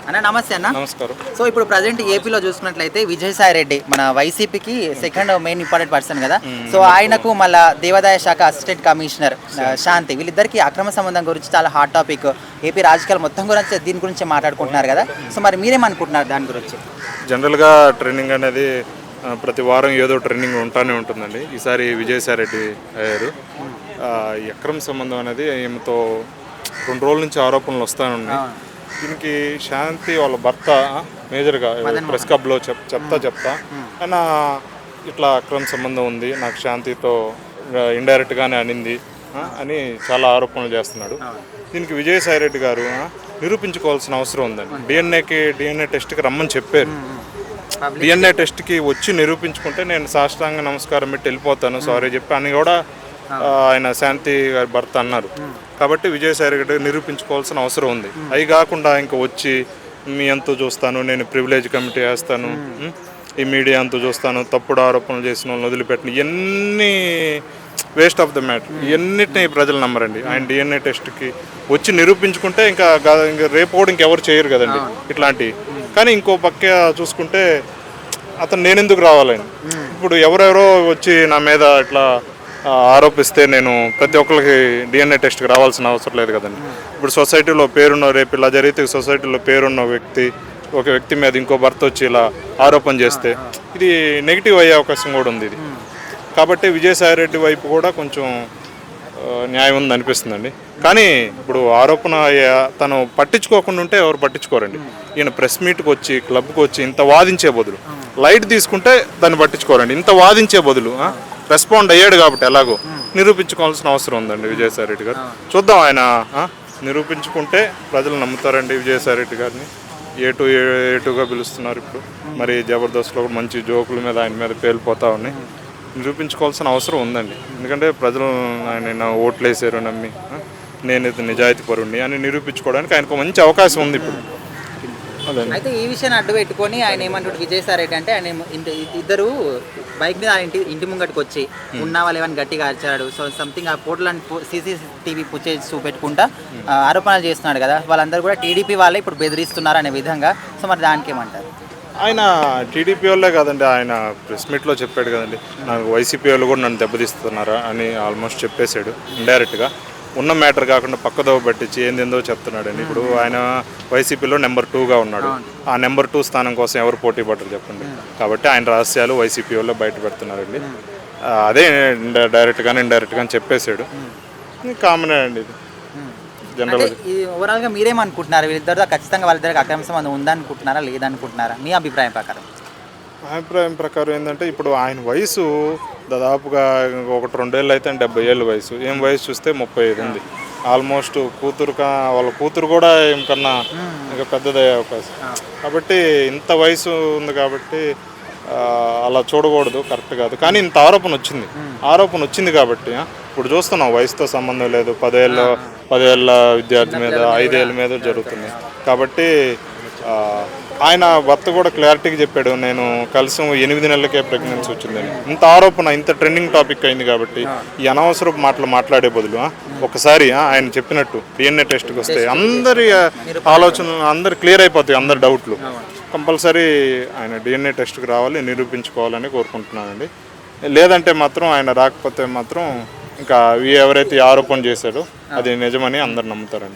అన్న నమస్తే అన్న. నమస్కారం. సో ఇప్పుడు ప్రజెంట్ ఏపీలో చూసుకున్నట్లయితే విజయసాయి రెడ్డి మన వైసీపీకి సెకండ్ మెయిన్ ఇంపార్టెంట్ పర్సన్ కదా. సో ఆయనకు మళ్ళీ దేవాదాయ శాఖ అసిస్టెంట్ కమిషనర్ శాంతి వీళ్ళిద్దరికి అక్రమ సంబంధం గురించి చాలా హాట్ టాపిక్. ఏపీ రాజకీయాలు మొత్తం గురించి దీని గురించి మాట్లాడుకుంటున్నారు కదా. సో మరి మీరేమనుకుంటున్నారు దాని గురించి? జనరల్గా ట్రెండింగ్ అనేది ప్రతి వారం ఏదో ట్రెండింగ్ ఉంటానే ఉంటుందండి. ఈసారి విజయసాయి రెడ్డి అయ్యారు. ఈ అక్రమ సంబంధం అనేది ఈమెతో 2 రోజుల నుంచి ఆరోపణలు వస్తానున్నాయి. దీనికి శాంతి వాళ్ళ భర్త మేజర్గా ప్రెస్ క్లబ్లో చెప్తా ఆయన ఇట్లా అక్రమ సంబంధం ఉంది, నాకు శాంతితో ఇండైరెక్ట్గానే అనింది అని చాలా ఆరోపణలు చేస్తున్నాడు. దీనికి విజయసాయి రెడ్డి గారు నిరూపించుకోవాల్సిన అవసరం ఉందండి. డిఎన్ఏ టెస్ట్కి రమ్మని చెప్పారు. డిఎన్ఏ టెస్ట్కి వచ్చి నిరూపించుకుంటే నేను సాష్టాంగ నమస్కారం పెట్టి వెళ్ళిపోతాను, సారీ చెప్పి అని కూడా ఆయన శాంతి గారి భర్త అన్నారు. కాబట్టి విజయసాయి రెడ్డి నిరూపించుకోవాల్సిన అవసరం ఉంది. అవి కాకుండా ఇంకా వచ్చి మీ అంతా చూస్తాను, నేను ప్రివిలేజ్ కమిటీ వేస్తాను, ఈ మీడియా అంతా చూస్తాను, తప్పుడు ఆరోపణలు చేసిన వాళ్ళని వదిలిపెట్టిన ఇవన్నీ వేస్ట్ ఆఫ్ ద మ్యాటర్. ఇవన్నిటిని ప్రజలు నమ్మరండి. ఆయన డిఎన్ఏ టెస్ట్కి వచ్చి నిరూపించుకుంటే ఇంకా రేపు కూడా ఇంకెవరు చేయరు కదండి ఇట్లాంటివి. కానీ ఇంకో పక్క చూసుకుంటే అతను నేనెందుకు రావాలని ఇప్పుడు ఎవరెవరో వచ్చి నా మీద ఇట్లా ఆరోపిస్తే నేను ప్రతి ఒక్కరికి డిఎన్ఏ టెస్ట్కి రావాల్సిన అవసరం లేదు కదండి. ఇప్పుడు సొసైటీలో పేరున్న రేపు ఇలా జరిగితే సొసైటీలో పేరున్న ఒక వ్యక్తి మీద ఇంకో భర్త వచ్చి ఇలా ఆరోపణ చేస్తే ఇది నెగిటివ్ అయ్యే అవకాశం కూడా ఉంది. ఇది కాబట్టి విజయసాయి రెడ్డి వైపు కూడా కొంచెం న్యాయం ఉంది అనిపిస్తుందండి. కానీ ఇప్పుడు ఆరోపణ తను పట్టించుకోకుండా ఉంటే ఎవరు పట్టించుకోరండి. ఈయన ప్రెస్ మీట్కి వచ్చి క్లబ్కి వచ్చి ఇంత వాదించే బదులు లైట్ తీసుకుంటే దాన్ని పట్టించుకోరండి. ఇంత వాదించే బదులు రెస్పాండ్ అయ్యాడు కాబట్టి ఎలాగో నిరూపించుకోవాల్సిన అవసరం ఉందండి విజయసాయి రెడ్డి గారు. చూద్దాం, ఆయన నిరూపించుకుంటే ప్రజలు నమ్ముతారండి విజయసాయి రెడ్డి గారిని. ఏటుగా పిలుస్తున్నారు ఇప్పుడు. మరి జబర్దస్త్లో కూడా మంచి జోకుల మీద ఆయన మీద పేలిపోతా ఉన్నాయి. నిరూపించుకోవాల్సిన అవసరం ఉందండి. ఎందుకంటే ప్రజలు ఆయన ఓట్లు వేసారు నమ్మి నేను నిజాయితీ పరుణ్ణి అని నిరూపించుకోవడానికి ఆయనకు మంచి అవకాశం ఉంది ఇప్పుడు. అయితే ఈ విషయాన్ని అడ్డు పెట్టుకొని ఆయన ఏమంటాడు విజయసాయి రెడ్డి అంటే, ఆయన ఇద్దరు బైక్ మీద ఇంటి ముంగటికి వచ్చి ఉన్న వాళ్ళు ఏమైనా గట్టిగా అరిచాడు. సో సంథింగ్ ఆ పోర్టల్ CCTV ఫుటేజ్ చూపెట్టుకుంటా ఆరోపణలు చేస్తున్నాడు కదా. వాళ్ళందరూ కూడా టీడీపీ వాళ్ళే ఇప్పుడు బెదిరిస్తున్నారు అనే విధంగా. సో మరి దానికి ఏమంటారు? ఆయన టీడీపీ వాళ్ళే కాదండి, ఆయన ప్రెస్ మీట్లో చెప్పాడు కదండి, నాకు వైసీపీ వాళ్ళు కూడా నన్ను దెబ్బతీస్తున్నారా అని ఆల్మోస్ట్ చెప్పేశాడు ఇండైరెక్ట్గా. ఉన్న మ్యాటర్ కాకుండా పక్కదోవ పట్టించి ఏందేందో చెప్తున్నాడండి. ఇప్పుడు ఆయన వైసీపీలో నెంబర్ 2గా ఉన్నాడు. ఆ నెంబర్ 2 స్థానం కోసం ఎవరు పోటీ పడరు చెప్పండి. కాబట్టి ఆయన రహస్యాలు వైసీపీ వాళ్ళు బయట పెడుతున్నారండి. అదే డైరెక్ట్గానే ఇండైరెక్ట్గా చెప్పేశాడు. కామనే అండి ఇది జనరల్గా. ఓవరాల్గా మీరేమనుకుంటున్నారు? వీళ్ళిద్దరితో ఖచ్చితంగా వాళ్ళిద్దరికి అక్రమ సంబంధం ఉందనుకుంటున్నారా లేదనుకుంటున్నారా మీ అభిప్రాయం ప్రకారం? అభిప్రాయం ప్రకారం ఏంటంటే ఇప్పుడు ఆయన వయసు దాదాపుగా 1-2 ఏళ్ళు అయితే 70 ఏళ్ళ వయసు. వయసు చూస్తే 35 ఉంది. ఆల్మోస్ట్ వాళ్ళ కూతురు కూడా ఏమికన్నా ఇంకా పెద్దదయ్యే అవకాశం. కాబట్టి ఇంత వయసు ఉంది కాబట్టి అలా చూడకూడదు, కరెక్ట్ కాదు. కానీ ఇంత ఆరోపణ వచ్చింది కాబట్టి ఇప్పుడు చూస్తున్నాం వయసుతో సంబంధం లేదు. 10 ఏళ్ళ విద్యార్థి మీద 5 ఏళ్ళ మీద జరుగుతుంది. కాబట్టి ఆయన భర్త కూడా క్లారిటీగా చెప్పాడు, నేను కలిసి 8 నెలలకే ప్రెగ్నెన్సీ వచ్చిందని. ఇంత ఆరోపణ ఇంత ట్రెండింగ్ టాపిక్ అయింది కాబట్టి ఈ అనవసరపు మాట్లాడే బదులు ఒకసారి ఆయన చెప్పినట్టు డిఎన్ఏ టెస్ట్కి వస్తే అందరి ఆలోచనలు అందరు క్లియర్ అయిపోతాయి, అందరి డౌట్లు. కంపల్సరీ ఆయన డిఎన్ఏ టెస్ట్కి రావాలి, నిరూపించుకోవాలని కోరుకుంటున్నానండి. లేదంటే మాత్రం ఆయన రాకపోతే మాత్రం ఇంకా ఎవరైతే ఆరోపణ చేశాడో అది నిజమని అందరు నమ్ముతారండి.